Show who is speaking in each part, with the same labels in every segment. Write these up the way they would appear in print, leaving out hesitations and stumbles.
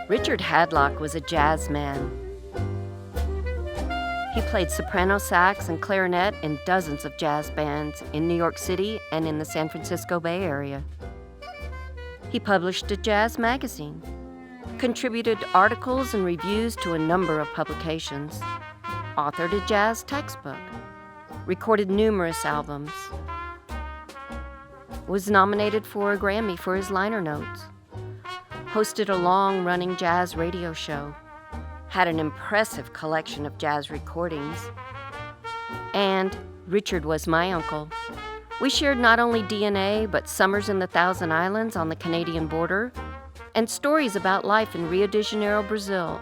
Speaker 1: Richard Hadlock was a jazz man. He played soprano sax and clarinet in dozens of jazz bands in New York City and in the San Francisco Bay Area. He published a jazz magazine, contributed articles and reviews to a number of publications, authored a jazz textbook, recorded numerous albums, was nominated for a Grammy for his liner notes, hosted a long-running jazz radio show, had an impressive collection of jazz recordings, and Richard was my uncle. We shared not only DNA, but summers in the Thousand Islands on the Canadian border, and stories about life in Rio de Janeiro, Brazil,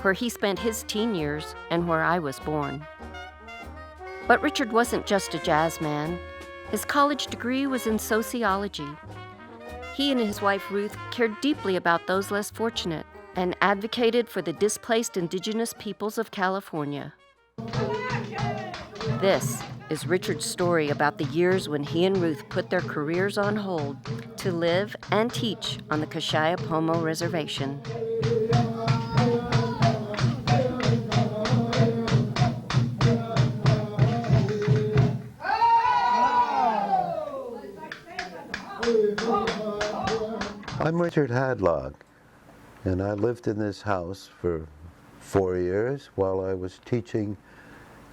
Speaker 1: where he spent his teen years and where I was born. But Richard wasn't just a jazz man. His college degree was in sociology. He and his wife Ruth cared deeply about those less fortunate and advocated for the displaced indigenous peoples of California. This is Richard's story about the years when he and Ruth put their careers on hold to live and teach on the Kashaya Pomo Reservation.
Speaker 2: I'm Richard Hadlock, and I lived in this house for 4 years while I was teaching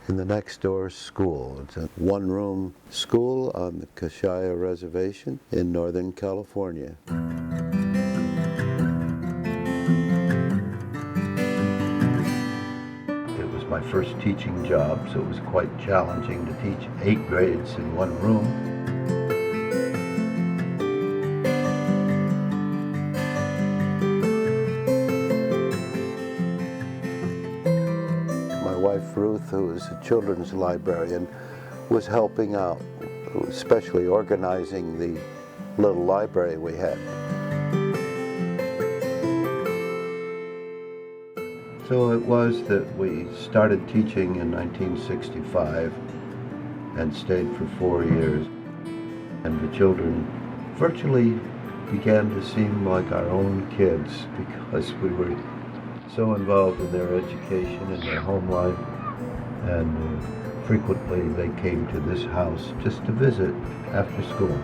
Speaker 2: in the next door school. It's a one-room school on the Kashaya Reservation in Northern California. It was my first teaching job, so it was quite challenging to teach 8 grades in one room. Ruth, who was a children's librarian, was helping out, especially organizing the little library we had. So it was that we started teaching in 1965 and stayed for 4 years. And the children virtually began to seem like our own kids because we were so involved in their education and their home life. And frequently they came to this house just to visit after school.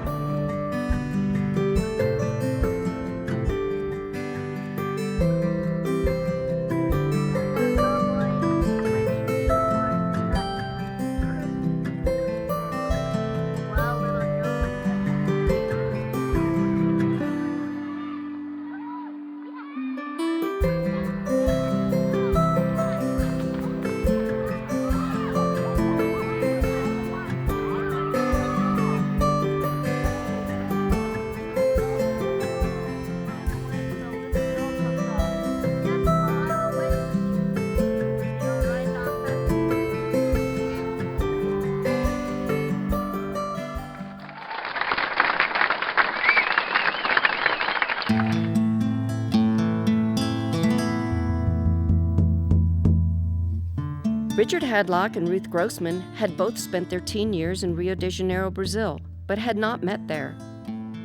Speaker 1: Richard Hadlock and Ruth Grossman had both spent their teen years in Rio de Janeiro, Brazil, but had not met there.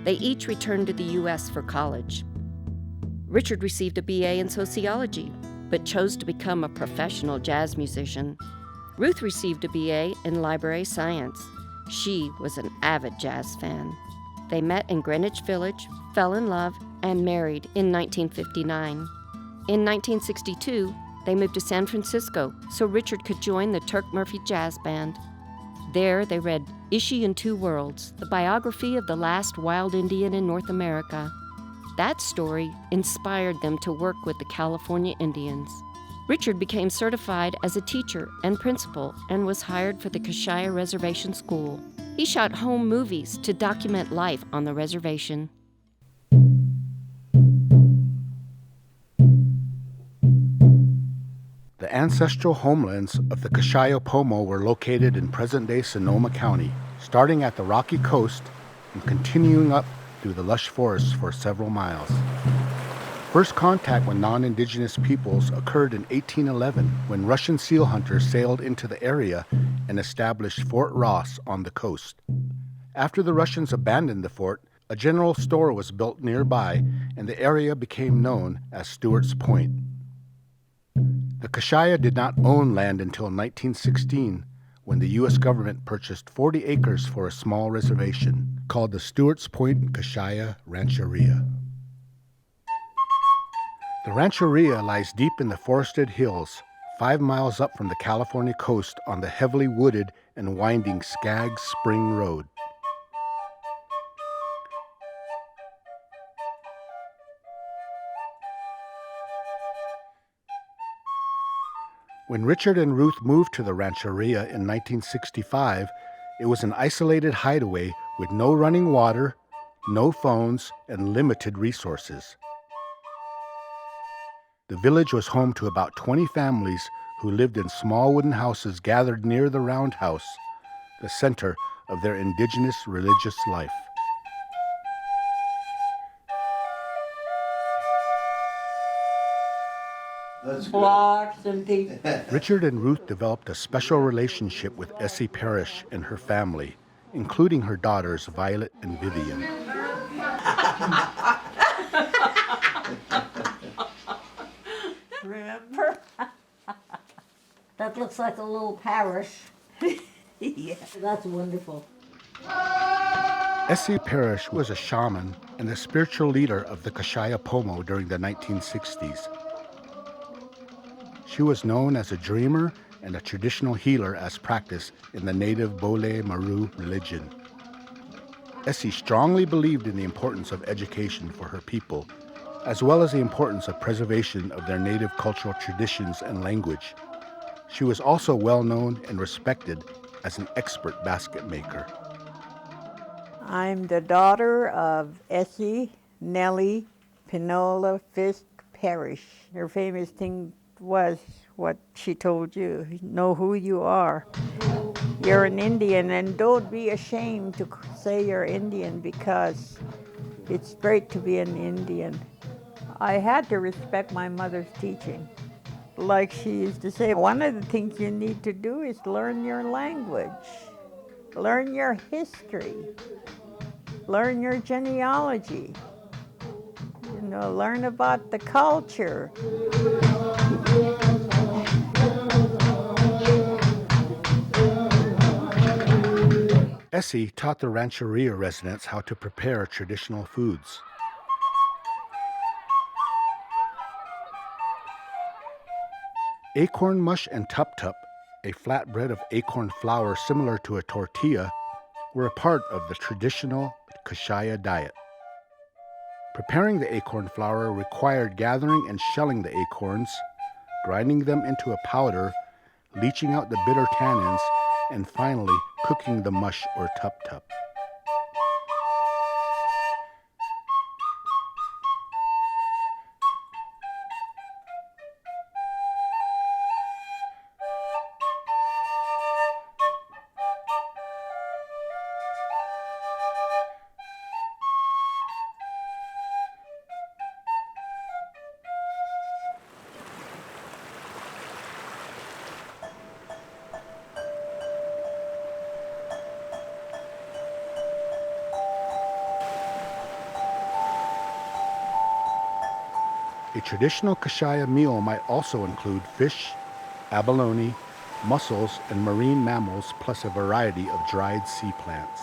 Speaker 1: They each returned to the U.S. for college. Richard received a BA in sociology, but chose to become a professional jazz musician. Ruth received a BA in library science. She was an avid jazz fan. They met in Greenwich Village, fell in love, and married in 1959. In 1962, they moved to San Francisco so Richard could join the Turk Murphy Jazz Band. There they read Ishi in Two Worlds, the biography of the last wild Indian in North America. That story inspired them to work with the California Indians. Richard became certified as a teacher and principal and was hired for the Kashaya Reservation School. He shot home movies to document life on the reservation.
Speaker 3: The ancestral homelands of the Kashaya Pomo were located in present-day Sonoma County, starting at the rocky coast and continuing up through the lush forests for several miles. First contact with non-indigenous peoples occurred in 1811 when Russian seal hunters sailed into the area and established Fort Ross on the coast. After the Russians abandoned the fort, A general store was built nearby, and the area became known as Stewart's Point. The Kashaya did not own land until 1916, when the U.S. government purchased 40 acres for a small reservation called the Stewart's Point Kashaya Rancheria. The rancheria lies deep in the forested hills, 5 miles up from the California coast on the heavily wooded and winding Skaggs Spring Road. When Richard and Ruth moved to the rancheria in 1965, it was an isolated hideaway with no running water, no phones, and limited resources. The village was home to about 20 families who lived in small wooden houses gathered near the roundhouse, the center of their indigenous religious life.
Speaker 4: Blocks and things.
Speaker 3: Richard and Ruth developed a special relationship with Essie Parrish and her family, including her daughters Violet and Vivian.
Speaker 4: Remember?
Speaker 5: That looks like a little parish.
Speaker 4: Yeah.
Speaker 5: That's wonderful.
Speaker 3: Essie Parrish was a shaman and the spiritual leader of the Kashaya Pomo during the 1960s. She was known as a dreamer and a traditional healer as practiced in the native Bole Maru religion. Essie strongly believed in the importance of education for her people, as well as the importance of preservation of their native cultural traditions and language. She was also well known and respected as an expert basket maker.
Speaker 4: I'm the daughter of Essie Nellie Pinola Fisk Parrish. Her famous thing was what she told you, know who you are. You're an Indian, and don't be ashamed to say you're Indian, because it's great to be an Indian. I had to respect my mother's teaching. Like she used to say, one of the things you need to do is learn your language, learn your history, learn your genealogy, learn about the culture.
Speaker 3: Essie taught the rancheria residents how to prepare traditional foods. Acorn mush and tup-tup, a flatbread of acorn flour similar to a tortilla, were a part of the traditional Kashaya diet. Preparing the acorn flour required gathering and shelling the acorns, grinding them into a powder, leaching out the bitter tannins, and finally cooking the mush or tup-tup. A traditional Kashaya meal might also include fish, abalone, mussels, and marine mammals, plus a variety of dried sea plants.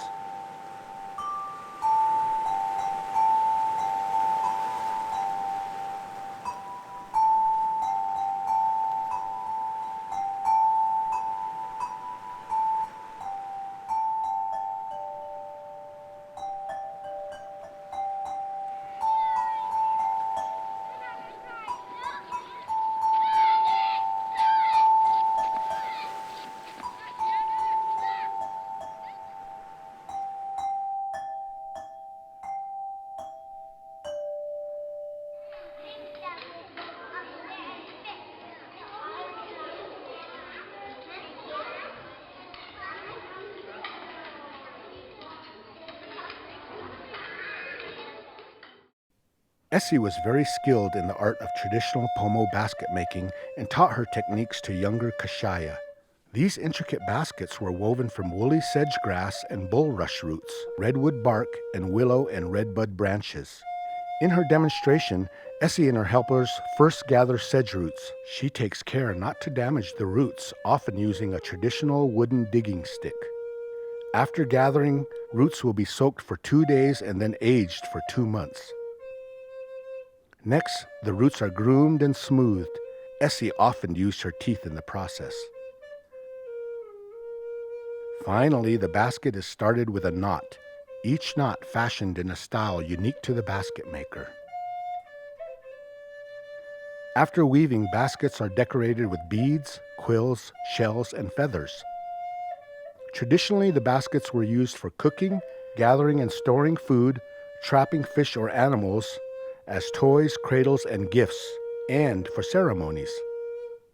Speaker 3: Essie was very skilled in the art of traditional pomo basket making and taught her techniques to younger Kashaya. These intricate baskets were woven from woolly sedge grass and bulrush roots, redwood bark, and willow and redbud branches. In her demonstration, Essie and her helpers first gather sedge roots. She takes care not to damage the roots, often using a traditional wooden digging stick. After gathering, roots will be soaked for 2 days and then aged for 2 months. Next, the roots are groomed and smoothed. Essie often used her teeth in the process. Finally, the basket is started with a knot, each knot fashioned in a style unique to the basket maker. After weaving, baskets are decorated with beads, quills, shells, and feathers. Traditionally, the baskets were used for cooking, gathering and storing food, trapping fish or animals, as toys, cradles, and gifts, and for ceremonies.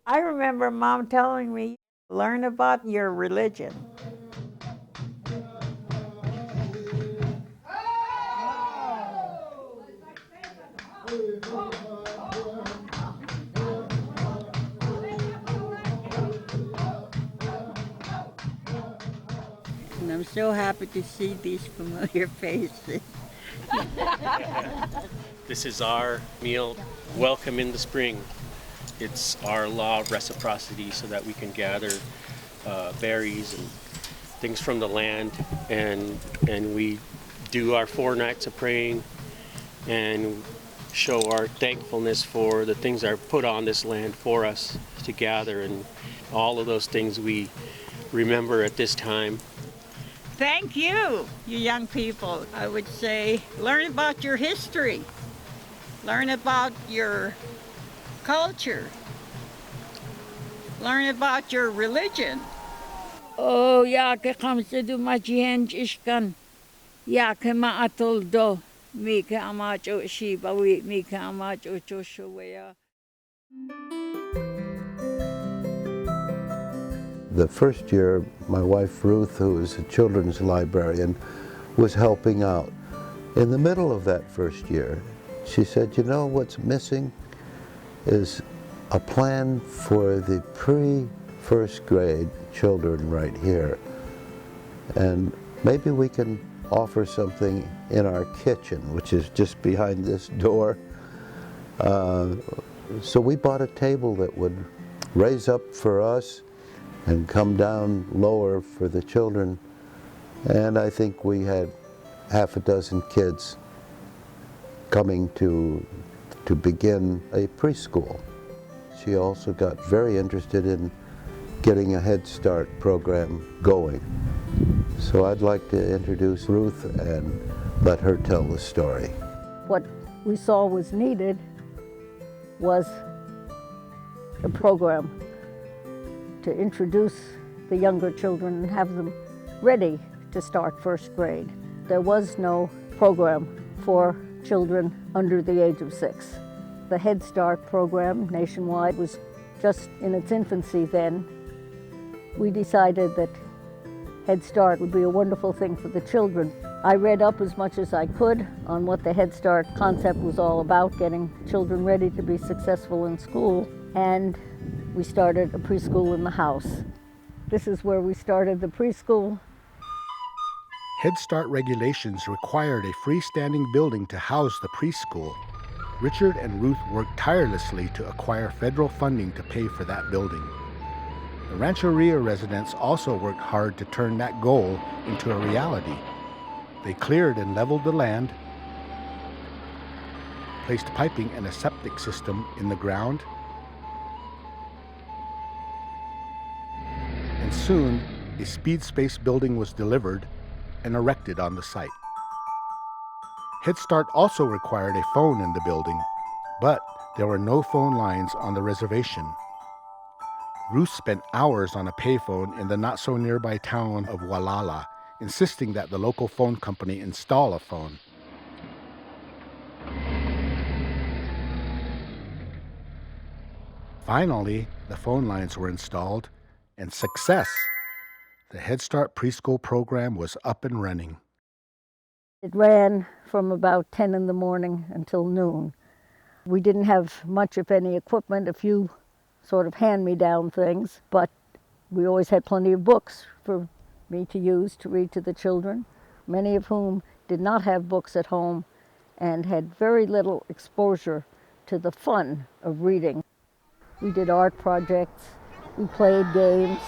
Speaker 4: I remember Mom telling me, learn about your religion. And I'm so happy to see these familiar faces.
Speaker 6: This is our meal, welcome in the spring. It's our law of reciprocity so that we can gather berries and things from the land, and we do our 4 nights of praying and show our thankfulness for the things that are put on this land for us to gather, and all of those things we remember at this time.
Speaker 4: Thank you, you young people. I would say learn about your history. Learn about your culture. Learn about your religion.
Speaker 7: Oh, ya ke kamsedu majihenj ishkan. Ya ke maatol do. Mi ke amacho shibawi, mi ke amacho choshoweya.
Speaker 2: The first year, my wife Ruth, who was a children's librarian, was helping out. In the middle of that first year, she said, you know what's missing is a plan for the pre-first grade children right here. And maybe we can offer something in our kitchen, which is just behind this door. So we bought a table that would raise up for us and come down lower for the children. And I think we had half a dozen kids coming to begin a preschool. She also got very interested in getting a Head Start program going. So I'd like to introduce Ruth and let her tell the story.
Speaker 5: What we saw was needed was a program to introduce the younger children and have them ready to start first grade. There was no program for children under the age of 6. The Head Start program nationwide was just in its infancy then. We decided that Head Start would be a wonderful thing for the children. I read up as much as I could on what the Head Start concept was all about, getting children ready to be successful in school, and we started a preschool in the house. This is where we started the preschool.
Speaker 3: Head Start regulations required a freestanding building to house the preschool. Richard and Ruth worked tirelessly to acquire federal funding to pay for that building. The Rancheria residents also worked hard to turn that goal into a reality. They cleared and leveled the land, placed piping and a septic system in the ground, and soon a speed space building was delivered and erected on the site. Head Start also required a phone in the building, but there were no phone lines on the reservation. Ruth spent hours on a payphone in the not-so-nearby town of Walala, insisting that the local phone company install a phone. Finally, the phone lines were installed, and success! The Head Start preschool program was up and running.
Speaker 5: It ran from about 10 in the morning until noon. We didn't have much, if any, equipment, a few sort of hand-me-down things, but We always had plenty of books for me to use to read to the children, many of whom did not have books at home and had very little exposure to the fun of reading. We did art projects, we played games,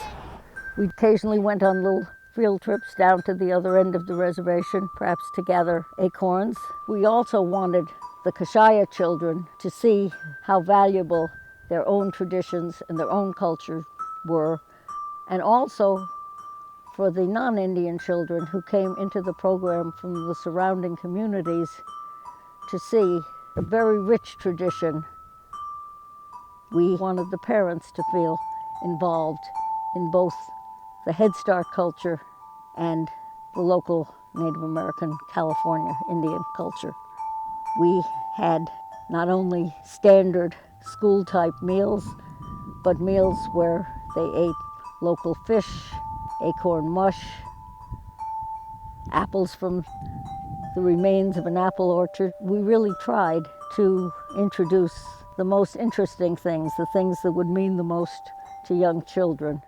Speaker 5: we occasionally went on little field trips down to the other end of the reservation, perhaps to gather acorns. We also wanted the Kashaya children to see how valuable their own traditions and their own culture were, and also for the non-Indian children who came into the program from the surrounding communities to see a very rich tradition. We wanted the parents to feel involved in both the Head Start culture and the local Native American California Indian culture. We had not only standard school-type meals, but meals where they ate local fish, acorn mush, apples from the remains of an apple orchard. We really tried to introduce the most interesting things, the things that would mean the most to young children.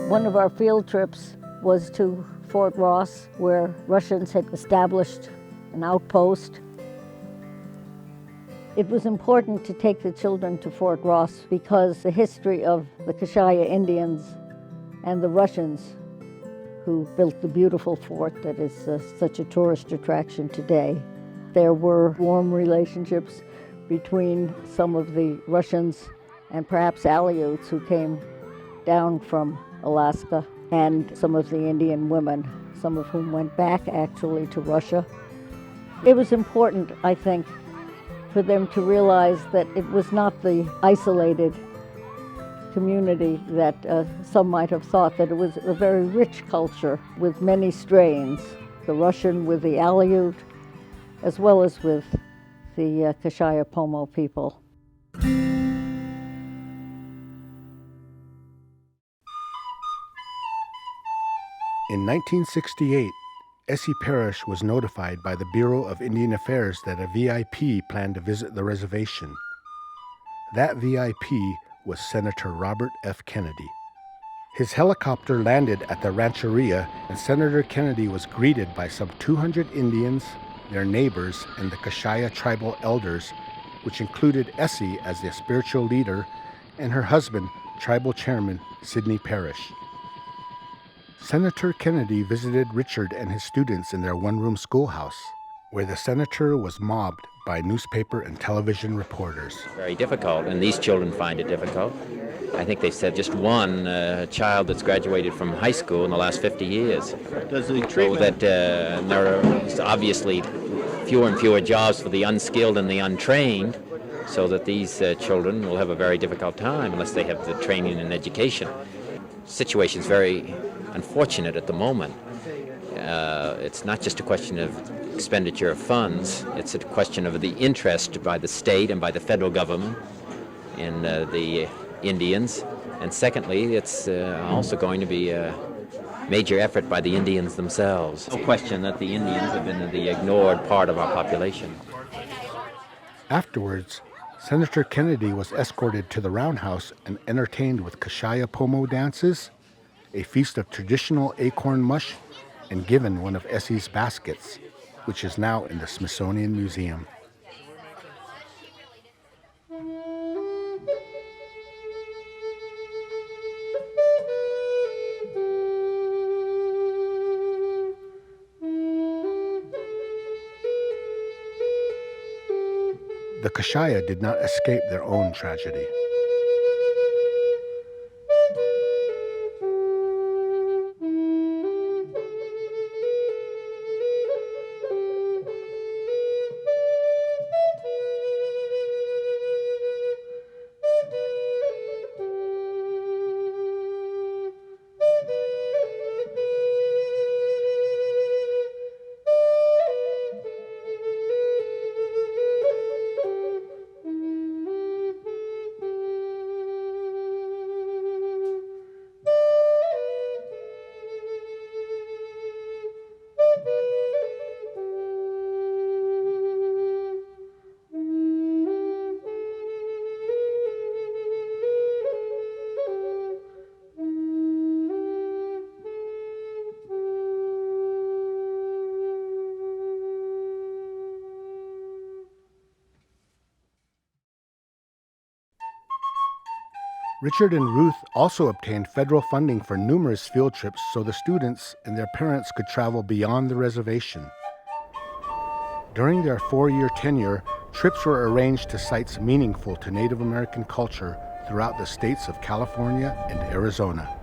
Speaker 5: One of our field trips was to Fort Ross, where Russians had established an outpost. It was important to take the children to Fort Ross because the history of the Kashaya Indians and the Russians who built the beautiful fort that is such a tourist attraction today. There were warm relationships between some of the Russians and perhaps Aleuts who came down from Alaska and some of the Indian women, some of whom went back actually to Russia. It was important, I think, for them to realize that it was not the isolated community that some might have thought, that it was a very rich culture with many strains, the Russian with the Aleut, as well as with the Kashaya Pomo people.
Speaker 3: In 1968, Essie Parrish was notified by the Bureau of Indian Affairs that a VIP planned to visit the reservation. That VIP was Senator Robert F. Kennedy. His helicopter landed at the rancheria, and Senator Kennedy was greeted by some 200 Indians, their neighbors, and the Kashaya tribal elders, which included Essie as the spiritual leader and her husband, tribal chairman Sidney Parrish. Senator Kennedy visited Richard and his students in their one-room schoolhouse, where the senator was mobbed by newspaper and television reporters.
Speaker 8: Very difficult, and these children find it difficult. I think they said just one child that's graduated from high school in the last 50 years.
Speaker 9: Does the treatment...
Speaker 8: So that there are obviously fewer and fewer jobs for the unskilled and the untrained, so that these children will have a very difficult time unless they have the training and education. Situation's very unfortunate at the moment. It's not just a question of expenditure of funds, it's a question of the interest by the state and by the federal government in the Indians. And secondly, it's also going to be a major effort by the Indians themselves. No question that the Indians have been the ignored part of our population.
Speaker 3: Afterwards, Senator Kennedy was escorted to the roundhouse and entertained with Kashaya Pomo dances, a feast of traditional acorn mush, and given one of Essie's baskets, which is now in the Smithsonian Museum. The Kashaya did not escape their own tragedy. Richard and Ruth also obtained federal funding for numerous field trips so the students and their parents could travel beyond the reservation. During their 4-year tenure, trips were arranged to sites meaningful to Native American culture throughout the states of California and Arizona.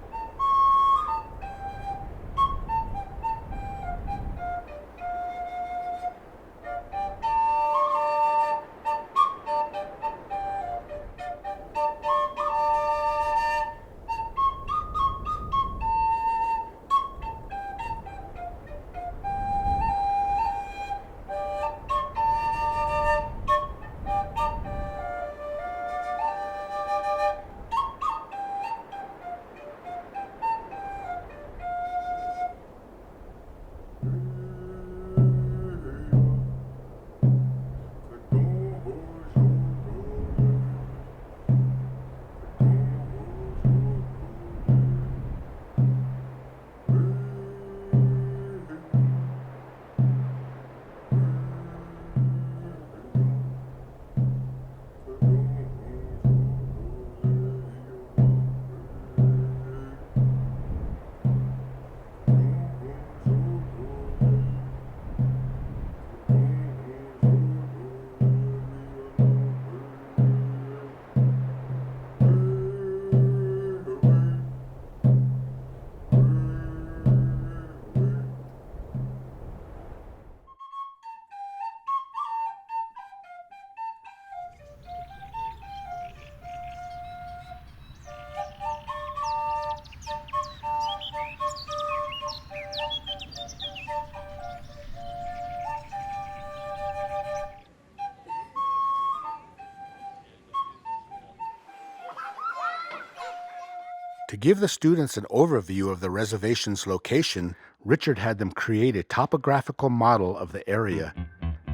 Speaker 3: To give the students an overview of the reservation's location, Richard had them create a topographical model of the area,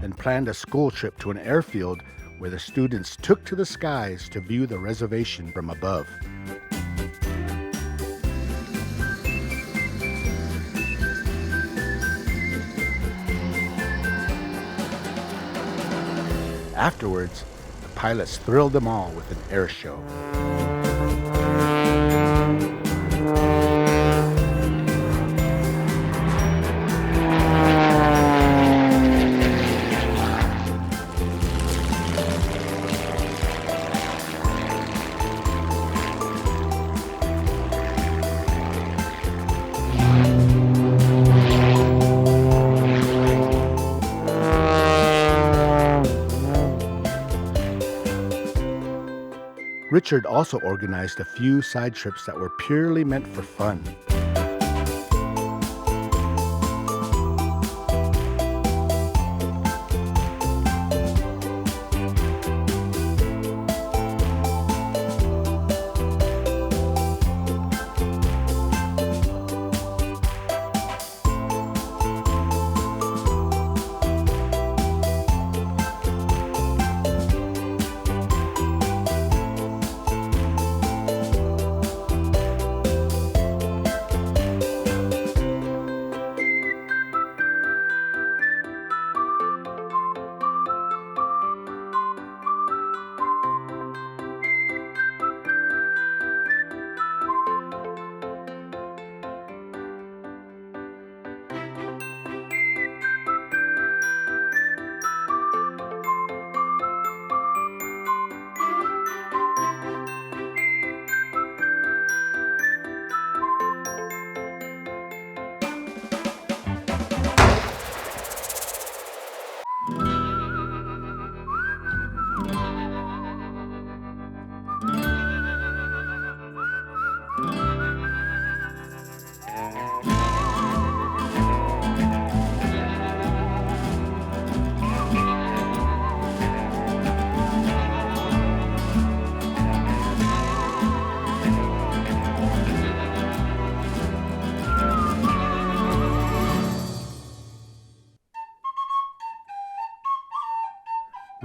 Speaker 3: then planned a school trip to an airfield where the students took to the skies to view the reservation from above. Afterwards, the pilots thrilled them all with an air show. Richard also organized a few side trips that were purely meant for fun.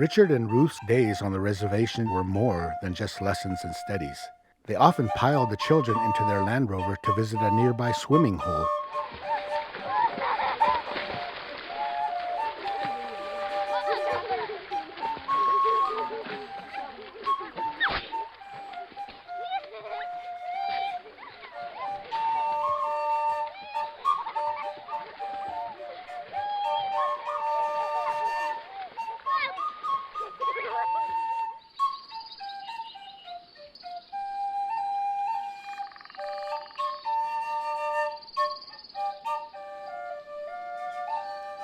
Speaker 3: Richard and Ruth's days on the reservation were more than just lessons and studies. They often piled the children into their Land Rover to visit a nearby swimming hole.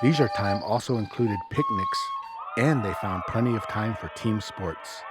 Speaker 3: Leisure time also included picnics, and they found plenty of time for team sports.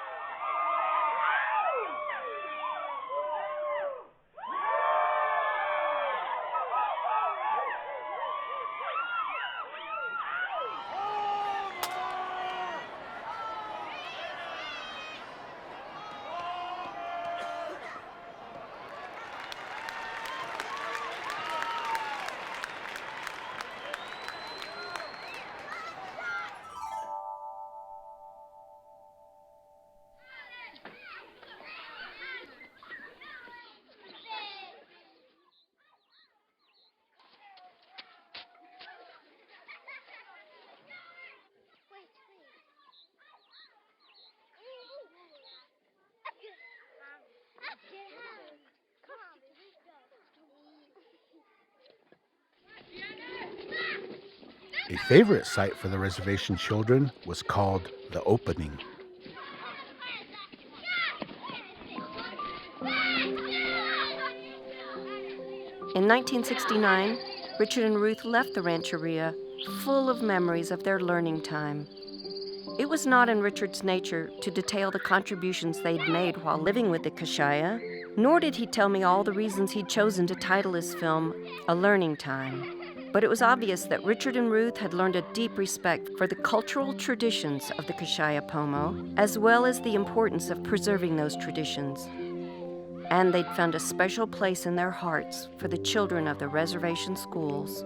Speaker 3: A favorite site for the reservation children was called the Opening.
Speaker 1: In 1969, Richard and Ruth left the rancheria full of memories of their learning time. It was not in Richard's nature to detail the contributions they'd made while living with the Kashaya, nor did he tell me all the reasons he'd chosen to title his film A Learning Time. But it was obvious that Richard and Ruth had learned a deep respect for the cultural traditions of the Kashaya Pomo, as well as the importance of preserving those traditions. And they'd found a special place in their hearts for the children of the reservation schools.